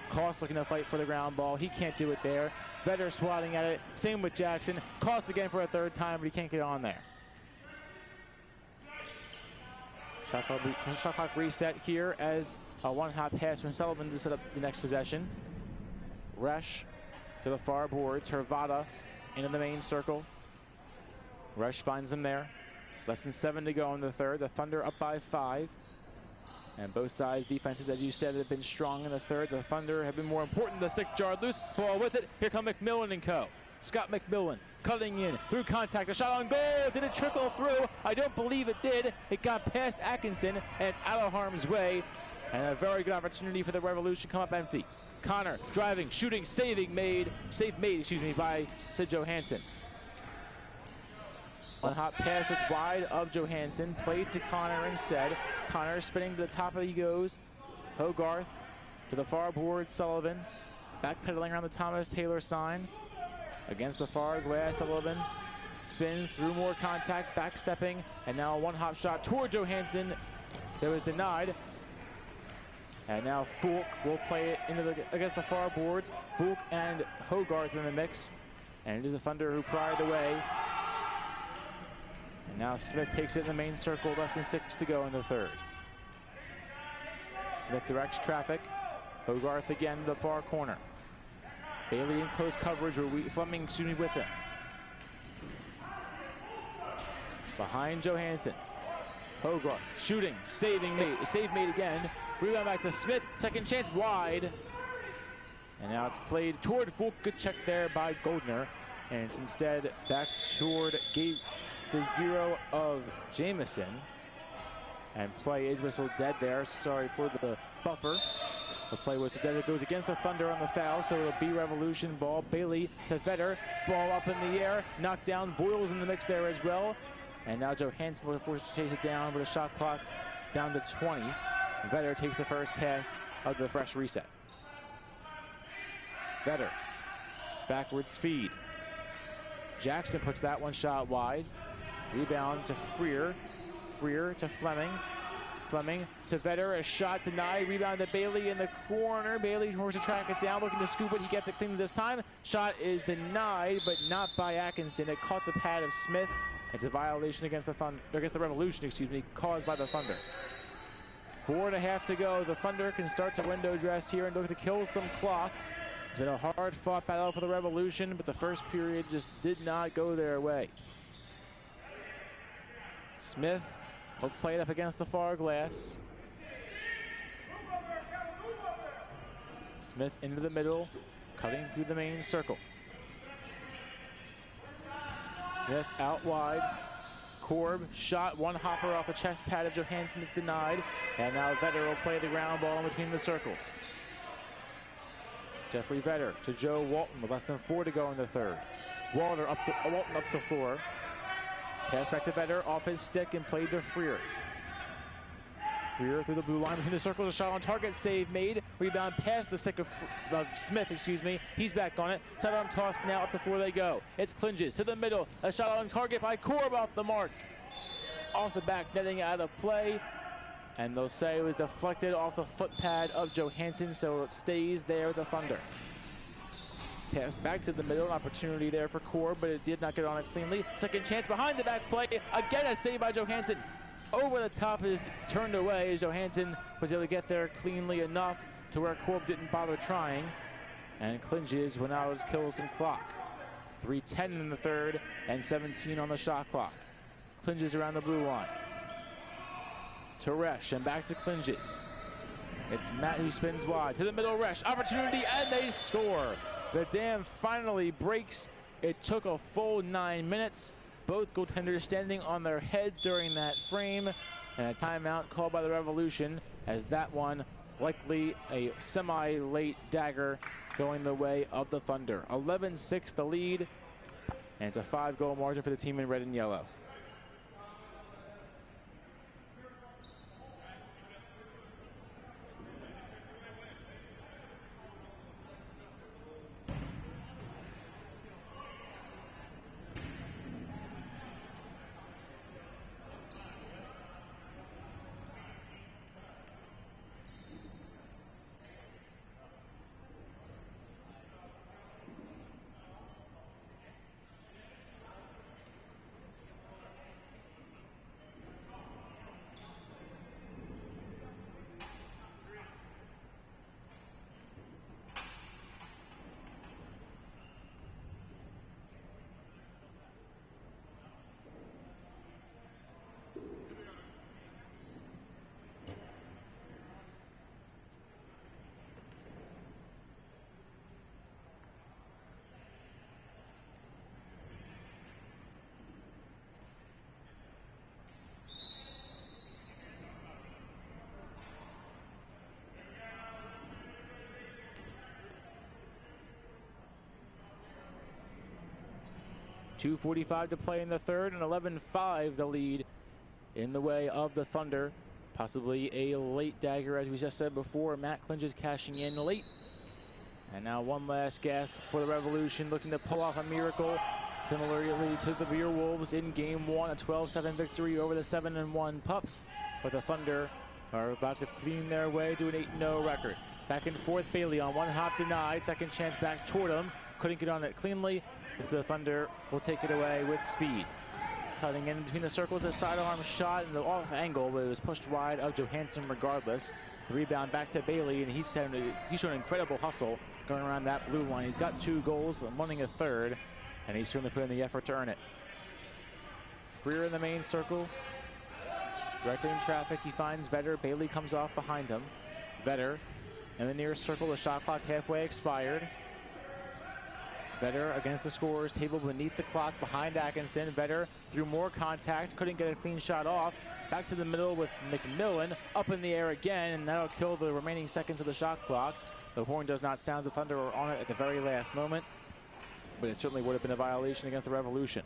Cost looking to fight for the ground ball. He can't do it there. Vetter swatting at it. Same with Jackson. Cost again for a third time, but he can't get on there. Shot clock reset here as a one-hop pass from Sullivan to set up the next possession. Resch to the far boards. Hervada into the main circle. Resch finds him there. Less than 7 to go in the third. The Thunder up by 5. And both sides' defenses, as you said, have been strong in the third. The Thunder have been more important. The stick jarred loose. Ball with it. Here come McMillan and co. Scott McMillan cutting in through contact. A shot on goal. Did it trickle through? I don't believe it did. It got past Atkinson, and it's out of harm's way. And a very good opportunity for the Revolution come up empty. Connor driving, shooting, save made, by Sid Johansson. One hot pass that's wide of Johansson, played to Connor instead. Connor spinning to the top of he goes. Hogarth to the far board, Sullivan. Backpedaling around the Thomas Taylor sign. Against the far glass, Sullivan spins through more contact, backstepping, and now a one-hop shot toward Johansson that was denied. And now Fulk will play it into against the far boards. Fulk and Hogarth in the mix. And it is the Thunder who pried away. And now Smith takes it in the main circle, less than 6 to go in the third. Smith directs traffic. Hogarth again to the far corner. Bailey in close coverage, Fleming with him. Behind Johansson. Hogarth shooting, save made again. Rebound back to Smith, second chance wide. And now it's played toward Fulk, good check there by Goldner. And it's instead back toward the 0 of Jamison. And play is whistled dead there, sorry for the buffer. The play whistle dead, it goes against the Thunder on the foul, so it'll be Revolution ball. Bailey to Vetter, ball up in the air, knocked down, Boyle's in the mix there as well. And now Johansson will force to chase it down with a shot clock down to 20. Vetter takes the first pass of the fresh reset. Vetter, backwards feed. Jackson puts that one shot wide. Rebound to Freer. Freer to Fleming. Fleming to Vetter, a shot denied. Rebound to Bailey in the corner. Bailey forced to track it down, looking to scoop it. He gets it clean this time. Shot is denied, but not by Atkinson. It caught the pad of Smith. It's a violation against the Revolution, caused by the Thunder. 4.5 to go. The Thunder can start to window dress here and look to kill some clock. It's been a hard-fought battle for the Revolution, but the first period just did not go their way. Smith will play it up against the far glass. Smith into the middle, cutting through the main circle. Smith out wide. Korb shot, one hopper off the chest pad of Johansson, it's denied. And now Vetter will play the ground ball in between the circles. Jeffrey Vetter to Joe Walton with less than 4 to go in the third. Walton up the floor. Pass back to Vetter off his stick and played to Freer. Freer through the blue line between the circles, a shot on target, save made. Rebound past the stick of Smith, He's back on it. Sidearm toss now, up the floor they go. It's Clinges to the middle, a shot on target by Korb off the mark. Off the back netting out of play. And they'll say it was deflected off the foot pad of Johansson, so it stays there with the Thunder. Pass back to the middle, an opportunity there for Korb, but it did not get on it cleanly. Second chance behind the back play. Again, a save by Johansson. Over the top is turned away as Johansson was able to get there cleanly enough to where Korb didn't bother trying. And Clinges will now kill some clock. 3:10 in the third and 17 on the shot clock. Clinges around the blue line. To Resch and back to Clinges. It's Matt who spins wide to the middle rush. Opportunity, and they score. The dam finally breaks. It took a full 9 minutes. Both goaltenders standing on their heads during that frame. And a timeout called by the Revolution, as that one likely a semi-late dagger going the way of the Thunder. 11-6 the lead, and it's a 5-goal margin for the team in red and yellow. .245 to play in the third, and 11-5 the lead in the way of the Thunder. Possibly a late dagger, as we just said before. Matt Clinges cashing in late. And now one last gasp for the Revolution, looking to pull off a miracle. Similarly to the Beer Wolves in game one, a 12-7 victory over the 7-1 Pups. But the Thunder are about to clean their way to an 8-0 record. Back and forth, Bailey on one hop denied. Second chance back toward him. Couldn't get on it cleanly. So the Thunder will take it away with speed. Cutting in between the circles, a sidearm shot in the off angle, but it was pushed wide of Johansson regardless. The rebound back to Bailey, and he's shown incredible hustle going around that blue line. He's got 2 goals, running a third, and he's certainly put in the effort to earn it. Freer in the main circle. Directing traffic, he finds Vetter. Bailey comes off behind him. Vetter in the near circle, the shot clock halfway expired. Vetter against the scorer's table beneath the clock behind Atkinson. Vetter through more contact, couldn't get a clean shot off. Back to the middle with McMillan up in the air again, and that'll kill the remaining seconds of the shot clock. The horn does not sound. The Thunder are on it at the very last moment, but it certainly would have been a violation against the Revolution.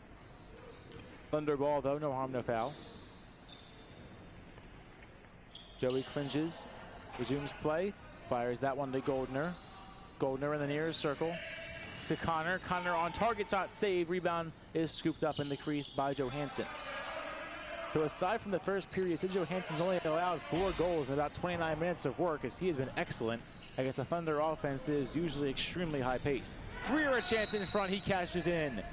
Thunder ball though, no harm, no foul. Joey Clinges resumes play, fires that one to Goldner. Goldner in the nearest circle. To Connor. Connor on target shot save. Rebound is scooped up in the crease by Johansson. So aside from the first period, Sid Johansson's only allowed 4 goals in about 29 minutes of work, as he has been excellent against the Thunder offense that is usually extremely high-paced. Freer a chance in front. He cashes in.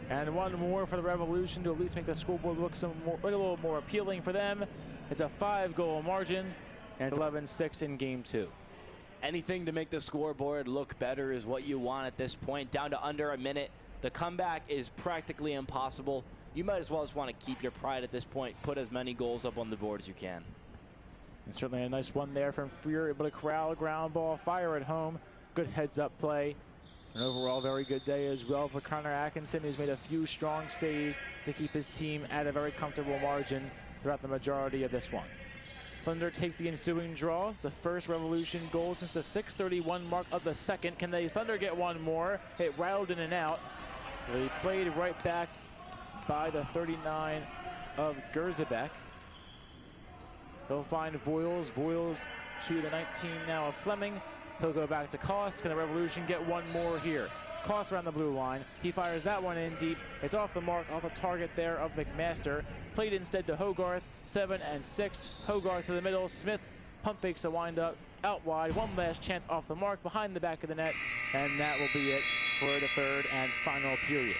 And one more for the Revolution to at least make the scoreboard look a little more appealing for them. It's a 5-goal margin, and it's 11-6 in game 2. Anything to make the scoreboard look better is what you want at this point. Down to under a minute. The comeback is practically impossible. You might as well just want to keep your pride at this point. Put as many goals up on the board as you can. And certainly a nice one there from Freer, able to corral a ground ball, fire at home. Good heads-up play. An overall very good day as well for Connor Atkinson, who's made a few strong saves to keep his team at a very comfortable margin throughout the majority of this one. Thunder take the ensuing draw. It's the first Revolution goal since the 6:31 mark of the second. Can the Thunder get one more? It rattled in and out. They played right back by the 39 of Gerzebek. They'll find Voiles. Voiles to the 19 now of Fleming. He'll go back to Koss. Can the Revolution get one more here? Koss around the blue line. He fires that one in deep. It's off the mark, off the target there of McMaster. Played instead to Hogarth. 7 and 6. Hogarth to the middle. Smith pump fakes a wind up out wide. One last chance off the mark behind the back of the net. And that will be it for the third and final period.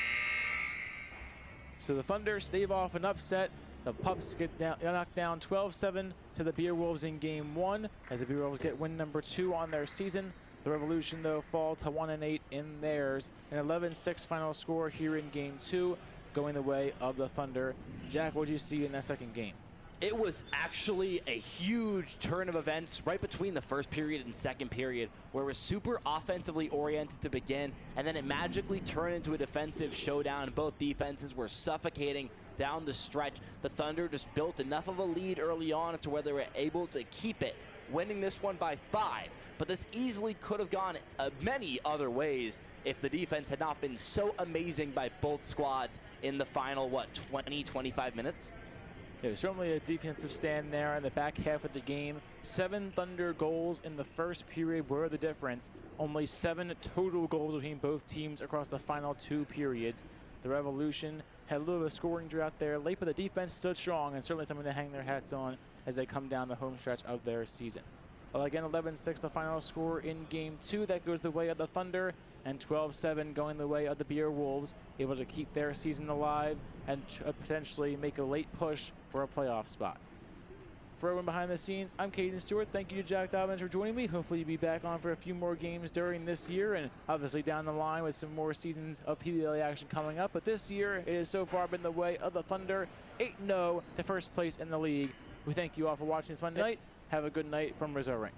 So the Thunder stave off an upset. The Pups get knocked down 12-7 to the Beer Wolves in game 1 as the Beer Wolves get win number 2 on their season. The Revolution, though, fall to 1-8 in theirs. An 11-6 final score here in game 2, going the way of the Thunder. Jack, what did you see in that second game? It was actually a huge turn of events right between the first period and second period, where it was super offensively oriented to begin, and then it magically turned into a defensive showdown. Both defenses were suffocating down the stretch. The Thunder just built enough of a lead early on as to where they were able to keep it, winning this one by 5. But this easily could have gone many other ways if the defense had not been so amazing by both squads in the final, 20, 25 minutes? Yeah, certainly a defensive stand there in the back half of the game. 7 Thunder goals in the first period were the difference. Only 7 total goals between both teams across the final 2 periods. The Revolution had a little bit of a scoring drought there late, but the defense stood strong and certainly something to hang their hats on as they come down the home stretch of their season. Well, again, 11-6 the final score in Game 2. That goes the way of the Thunder, and 12-7 going the way of the Beer Wolves, able to keep their season alive and potentially make a late push for a playoff spot. For everyone behind the scenes, I'm Caden Stewart. Thank you to Jack Dobbins for joining me. Hopefully you'll be back on for a few more games during this year, and obviously down the line with some more seasons of PBLA action coming up. But this year, it has so far been the way of the Thunder, 8-0 to first place in the league. We thank you all for watching this Monday night. Have a good night from Rizzo Rink.